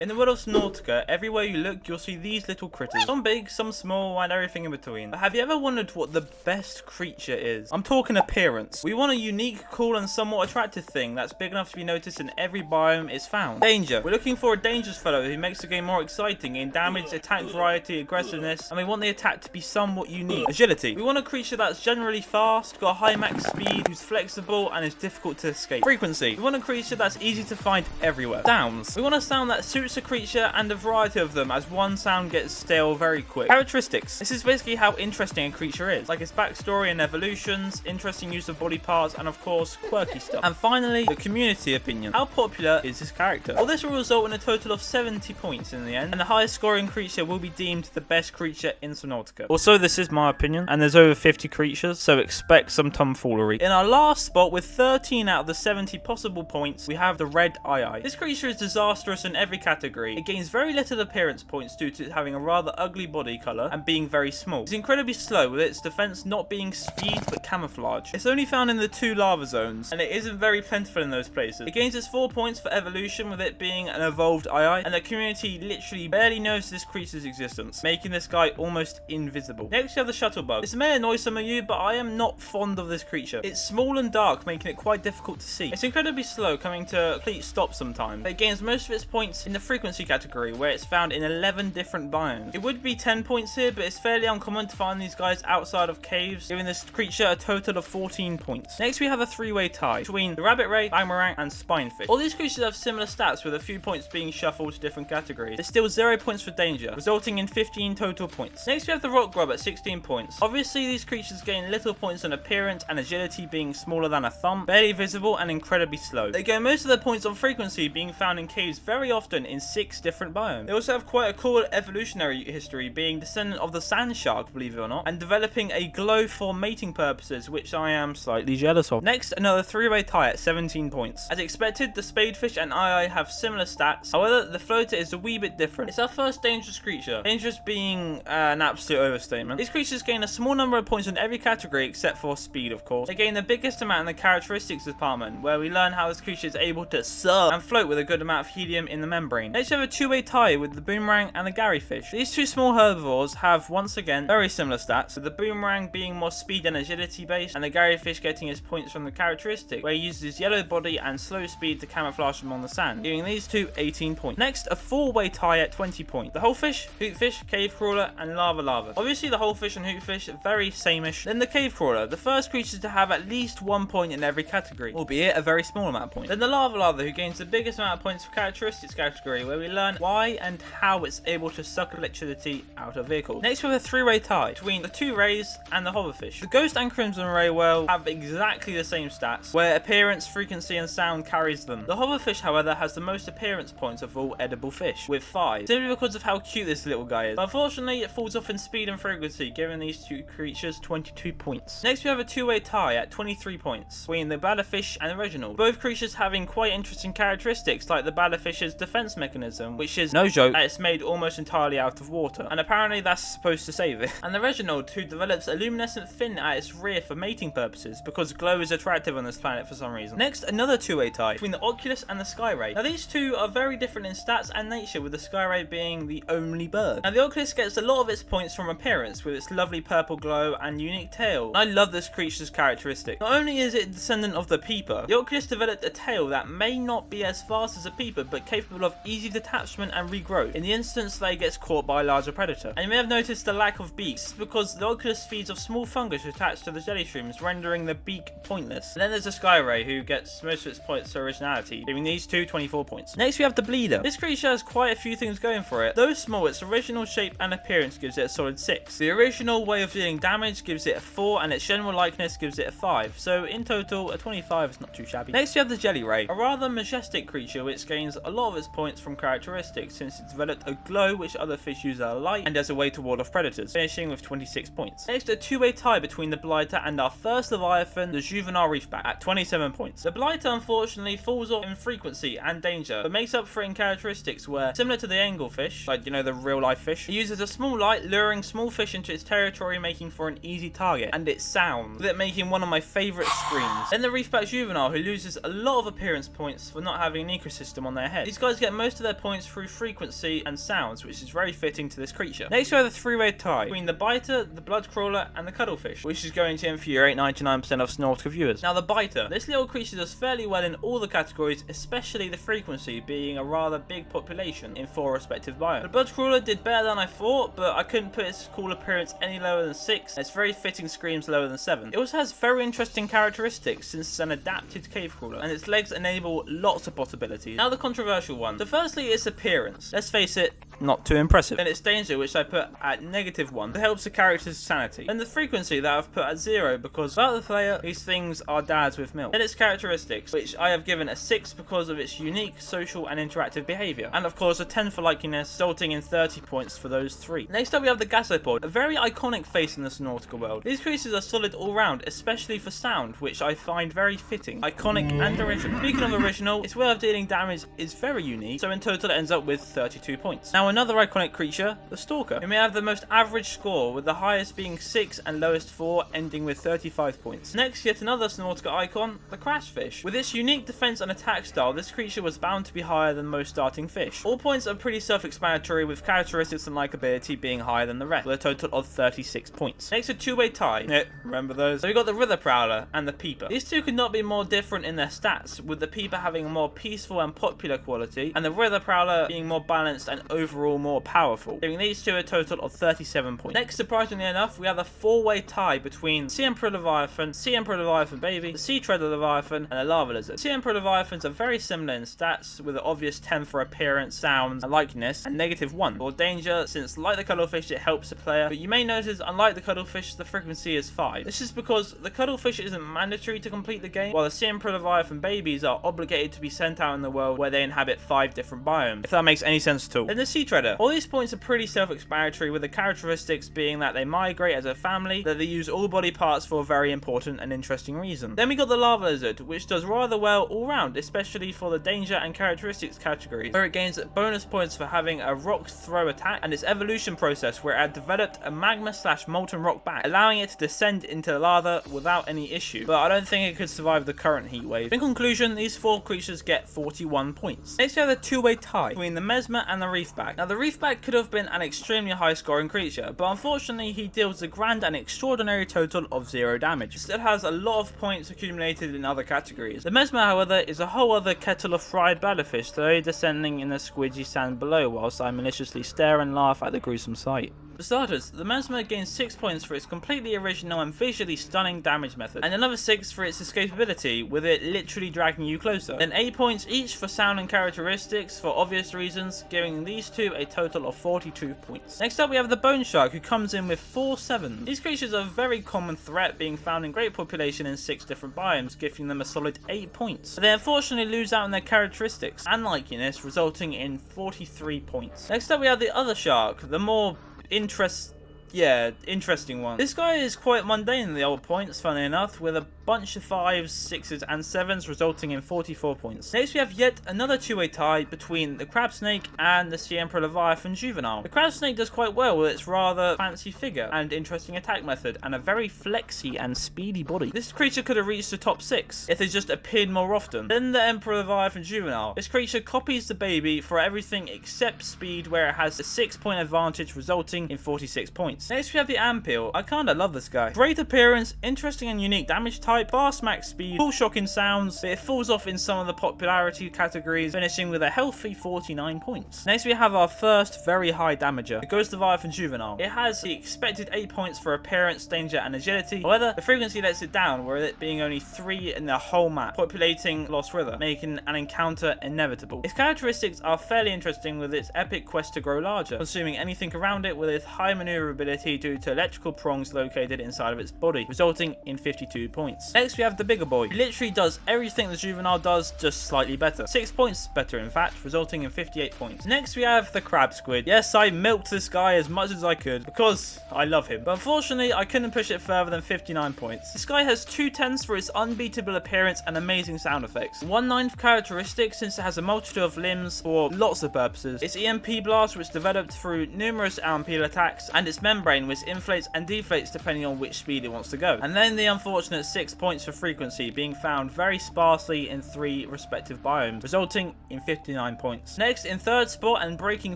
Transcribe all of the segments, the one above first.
In the world of Subnautica, everywhere you look, you'll see these little critters. Some big, some small, and everything in between. But have you ever wondered what the best creature is? I'm talking appearance. We want a unique, cool, and somewhat attractive thing that's big enough to be noticed in every biome it's found. Danger. We're looking for a dangerous fellow who makes the game more exciting in damage, attack variety, aggressiveness, and we want the attack to be somewhat unique. Agility. We want a creature that's generally fast, got a high max speed, who's flexible, and is difficult to escape. Frequency. We want a creature that's easy to find everywhere. Sounds. We want a sound that suits a creature and a variety of them, as one sound gets stale very quick. Characteristics. This is basically how interesting a creature is, like its backstory and evolutions, interesting use of body parts, and of course quirky stuff. And finally, the community opinion. How popular is this character? Well, this will result in a total of 70 points in the end, and the highest scoring creature will be deemed the best creature in Subnautica. Also, this is my opinion, and there's over 50 creatures, so expect some tomfoolery. In our last spot, with 13 out of the 70 possible points, we have the red eye. This creature is disastrous in every category. It gains very little appearance points due to having a rather ugly body colour and being very small. It's incredibly slow, with its defense not being speed but camouflage. It's only found in the 2 lava zones, and it isn't very plentiful in those places. It gains its 4 points for evolution, with it being an evolved eye, and the community literally barely knows this creature's existence, making this guy almost invisible. Next, we have the shuttlebug. This may annoy some of you, but I am not fond of this creature. It's small and dark, making it quite difficult to see. It's incredibly slow, coming to a complete stop sometimes. It gains most of its points in the frequency category, where it's found in 11 different biomes. It would be 10 points here, but it's fairly uncommon to find these guys outside of caves, giving this creature a total of 14 points. Next, we have a 3-way tie between the rabbit ray, boomerang, and spinefish. All these creatures have similar stats, with a few points being shuffled to different categories. There's still 0 points for danger, resulting in 15 total points. Next, we have the rock grub at 16 points. Obviously, these creatures gain little points on appearance and agility, being smaller than a thumb, barely visible, and incredibly slow. They gain most of their points on frequency, being found in caves very often in 6 different biomes. They also have quite a cool evolutionary history, being descendant of the sand shark, believe it or not, and developing a glow for mating purposes, which I am slightly jealous of. Next, another 3-way tie at 17 points. As expected, the spadefish and eye have similar stats. However, the floater is a wee bit different. It's our first dangerous creature. Dangerous being an absolute overstatement. These creatures gain a small number of points in every category except for speed, of course. They gain the biggest amount in the characteristics department, where we learn how this creature is able to soar and float with a good amount of helium in the membrane. Next, we have a 2-way tie with the boomerang and the garyfish. These 2 small herbivores have, once again, very similar stats, with the boomerang being more speed and agility based, and the garyfish getting his points from the characteristic, where he uses his yellow body and slow speed to camouflage among the sand, giving these 2 18 points. Next, a 4-way tie at 20 points. The holefish, hootfish, cave crawler, and lava. Obviously, the holefish and hootfish are very sameish. Then the cave crawler, the first creature to have at least 1 point in every category, albeit a very small amount of points. Then the lava, who gains the biggest amount of points for characteristics category, where we learn why and how it's able to suck electricity out of vehicles. Next, we have a 3-way tie between the 2 rays and the hoverfish. The ghost and crimson ray whale have exactly the same stats, where appearance, frequency, and sound carries them. The hoverfish, however, has the most appearance points of all edible fish, with 5, simply because of how cute this little guy is. But unfortunately, it falls off in speed and frequency, giving these 2 creatures 22 points. Next, we have a 2-way tie at 23 points between the bladderfish and the Reginald. Both creatures having quite interesting characteristics, like the bladderfish's defense mechanism, which is no joke that it's made almost entirely out of water, and apparently that's supposed to save it. And the Reginald, who develops a luminescent fin at its rear for mating purposes, because glow is attractive on this planet for some reason. Next, another 2-way tie between the Oculus and the Skyray. Now, these 2 are very different in stats and nature, with the Skyray being the only bird. Now, the Oculus gets a lot of its points from appearance, with its lovely purple glow and unique tail. I love this creature's characteristic. Not only is it a descendant of the peeper, the Oculus developed a tail that may not be as fast as a peeper, but capable of easy detachment and regrowth in the instance that it gets caught by a larger predator. And you may have noticed the lack of beaks. This is because the Oculus feeds off small fungus attached to the jelly shrooms, rendering the beak pointless. And then there's the Skyray, who gets most of its points to originality, giving these 2 24 points. Next, we have the Bleeder. This creature has quite a few things going for it. Though small, its original shape and appearance gives it a solid 6. The original way of dealing damage gives it a 4, and its general likeness gives it a 5. So in total, a 25 is not too shabby. Next, we have the Jelly Ray, a rather majestic creature which gains a lot of its points from characteristics, since it developed a glow which other fish use as a light and as a way to ward off predators, finishing with 26 points. Next, a 2-way tie between the Blighter and our first Leviathan, the Juvenile Reefback, at 27 points. The Blighter unfortunately falls off in frequency and danger, but makes up for it in characteristics, where, similar to the anglefish, like the real life fish, it uses a small light, luring small fish into its territory, making for an easy target, and it sounds, with it making one of my favourite screams. Then the Reefback Juvenile, who loses a lot of appearance points for not having an ecosystem on their head. These guys get most most of their points through frequency and sounds, which is very fitting to this creature. Next we have the three-way tie between the biter, the blood crawler, and the cuttlefish, which is going to infuriate 99% of Subnautica viewers. Now the biter. This little creature does fairly well in all the categories, especially the frequency, being a rather big population in 4 respective biomes. The blood crawler did better than I thought, but I couldn't put its cool appearance any lower than 6, and its very fitting screams lower than 7. It also has very interesting characteristics since it's an adapted cave crawler, and its legs enable lots of possibilities. Now the controversial one. So firstly, its appearance. Let's face it, not too impressive. Then its danger, which I put at -1. It helps the character's sanity. And the frequency that I've put at 0, because without the player, these things are dads with milk. Then its characteristics, which I have given a 6 because of its unique social and interactive behaviour. And of course a 10 for likeliness, resulting in 30 points for those 3. Next up we have the gasopod, a very iconic face in the Subnautica world. These creatures are solid all round, especially for sound, which I find very fitting, iconic and original. Speaking of original, its way of dealing damage is very unique, so in total it ends up with 32 points. Now another iconic creature, the stalker. It may have the most average score, with the highest being 6 and lowest 4, ending with 35 points. Next, yet another Subnautica icon, the crashfish. With its unique defense and attack style, this creature was bound to be higher than most starting fish. All points are pretty self-explanatory, with characteristics and likability being higher than the rest, with a total of 36 points. Next, a two-way tie. Remember those? So we got the River Prowler and the Peeper. These two could not be more different in their stats, with the Peeper having a more peaceful and popular quality, and the River Prowler being more balanced and overall more powerful, giving these two a total of 37 points. Next, surprisingly enough, we have a 4-way tie between Sea Emperor Leviathan, Sea Emperor Leviathan Baby, the Sea Treader Leviathan, and the Lava Lizard. Sea Emperor Leviathans are very similar in stats, with an obvious 10 for appearance, sounds, and likeness, and -1 for danger, since like the cuttlefish it helps the player, but you may notice unlike the cuttlefish the frequency is 5. This is because the cuttlefish isn't mandatory to complete the game, while the Sea Emperor Leviathan babies are obligated to be sent out in the world where they inhabit 5 different biomes, if that makes any sense at all. Then the Sea Treader. All these points are pretty self-explanatory, with the characteristics being that they migrate as a family, that they use all body parts for a very important and interesting reason. Then we got the Lava Lizard, which does rather well all round, especially for the danger and characteristics categories, where it gains bonus points for having a rock throw attack, and its evolution process where it had developed a magma/molten rock back, allowing it to descend into lava without any issue, but I don't think it could survive the current heat wave. In conclusion, these 4 creatures get 41 points. Next we have the two-way tie between the Mesmer and the Reefback. Now the Reefback could have been an extremely high scoring creature, but unfortunately he deals a grand and extraordinary total of 0 damage. It still has a lot of points accumulated in other categories. The Mesmer, however, is a whole other kettle of fried bladderfish, slowly descending in the squidgy sand below whilst I maliciously stare and laugh at the gruesome sight. For starters, the Mesmer gains 6 points for its completely original and visually stunning damage method, and another 6 for its escapability, with it literally dragging you closer. Then 8 points each for sound and characteristics for obvious reasons, giving these two a total of 42 points. Next up we have the Bone Shark, who comes in with 4 7s. These creatures are a very common threat, being found in great population in 6 different biomes, giving them a solid 8 points. But they unfortunately lose out on their characteristics and likeness, resulting in 43 points. Next up we have the other shark, the more interesting one. This guy is quite mundane in the old points, funny enough, with a bunch of 5s, 6s, and 7s, resulting in 44 points. Next we have yet another two-way tie between the Crab Snake and the Sea Emperor Leviathan Juvenile. The Crab Snake does quite well with its rather fancy figure and interesting attack method, and a very flexy and speedy body. This creature could have reached the top 6 if it just appeared more often. Then the Emperor Leviathan Juvenile. This creature copies the baby for everything except speed, where it has a 6-point advantage, resulting in 46 points. Next we have the Ampeel. I kinda love this guy. Great appearance, interesting and unique damage type, fast max speed, cool shocking sounds, but it falls off in some of the popularity categories, finishing with a healthy 49 points. Next we have our first very high damager, the Ghost Leviathan Juvenile. It has the expected 8 points for appearance, danger, and agility. However, the frequency lets it down, with it being only 3 in the whole map, populating Lost River, making an encounter inevitable. Its characteristics are fairly interesting, with its epic quest to grow larger, consuming anything around it, with its high maneuverability due to electrical prongs located inside of its body, resulting in 52 points. Next we have the bigger boy. He literally does everything the Juvenile does, just slightly better. 6 points better in fact, resulting in 58 points. Next we have the Crab Squid. Yes, I milked this guy as much as I could because I love him, but unfortunately I couldn't push it further than 59 points. This guy has 2 10s for its unbeatable appearance and amazing sound effects. 1 9 for characteristics, since it has a multitude of limbs for lots of purposes. Its EMP blast, which developed through numerous Ampeel attacks, and its membrane, which inflates and deflates depending on which speed it wants to go. And then the unfortunate 6 6 points for frequency, being found very sparsely in 3 respective biomes, resulting in 59 points. Next, in third spot and breaking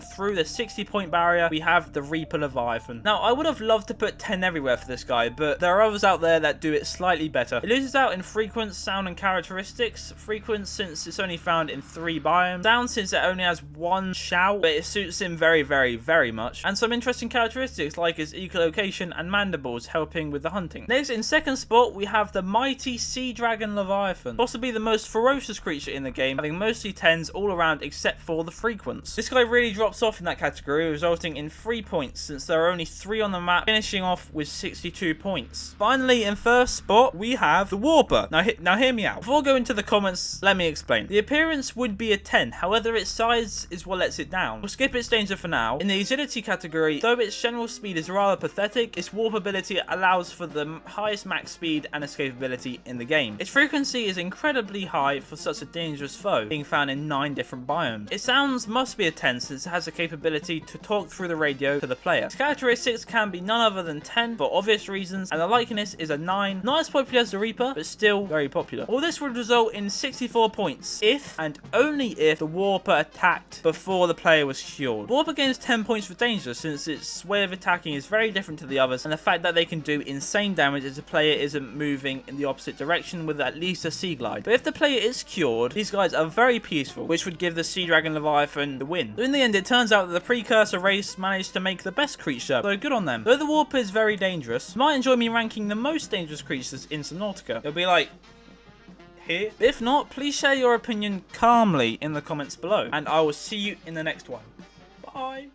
through the 60-point barrier, we have the Reaper Leviathan. Now, I would have loved to put 10 everywhere for this guy, but there are others out there that do it slightly better. It loses out in frequency, sound, and characteristics. Frequency, since it's only found in 3 biomes. Sound, since it only has 1 shout, but it suits him very, very, very much. And some interesting characteristics like his echolocation and mandibles, helping with the hunting. Next, in second spot, we have the mighty Sea Dragon Leviathan, possibly the most ferocious creature in the game, having mostly 10s all around except for the frequency. This guy really drops off in that category, resulting in 3 points since there are only 3 on the map, finishing off with 62 points. Finally, in first spot, we have the Warper. Now hear me out. Before going to the comments, let me explain. The appearance would be a 10, however its size is what lets it down. We'll skip its danger for now. In the agility category, though its general speed is rather pathetic, its warp ability allows for the highest max speed and escapability in the game. Its frequency is incredibly high for such a dangerous foe, being found in 9 different biomes. Its sounds must be a 10 since it has the capability to talk through the radio to the player. Its characteristics can be none other than 10 for obvious reasons, and the likeness is a 9. Not as popular as the Reaper, but still very popular. All this would result in 64 points if and only if the Warper attacked before the player was cured. Warper gains 10 points for danger since its way of attacking is very different to the others, and the fact that they can do insane damage as the player isn't moving in the opposite direction with at least a sea glide. But if the player is cured, these guys are very peaceful, which would give the Sea Dragon Leviathan the win. So in the end, it turns out that the precursor race managed to make the best creature, so good on them. Though the Warper is very dangerous, you might enjoy me ranking the most dangerous creatures in Subnautica. It'll be like here. If not, please share your opinion calmly in the comments below, and I will see you in the next one. Bye.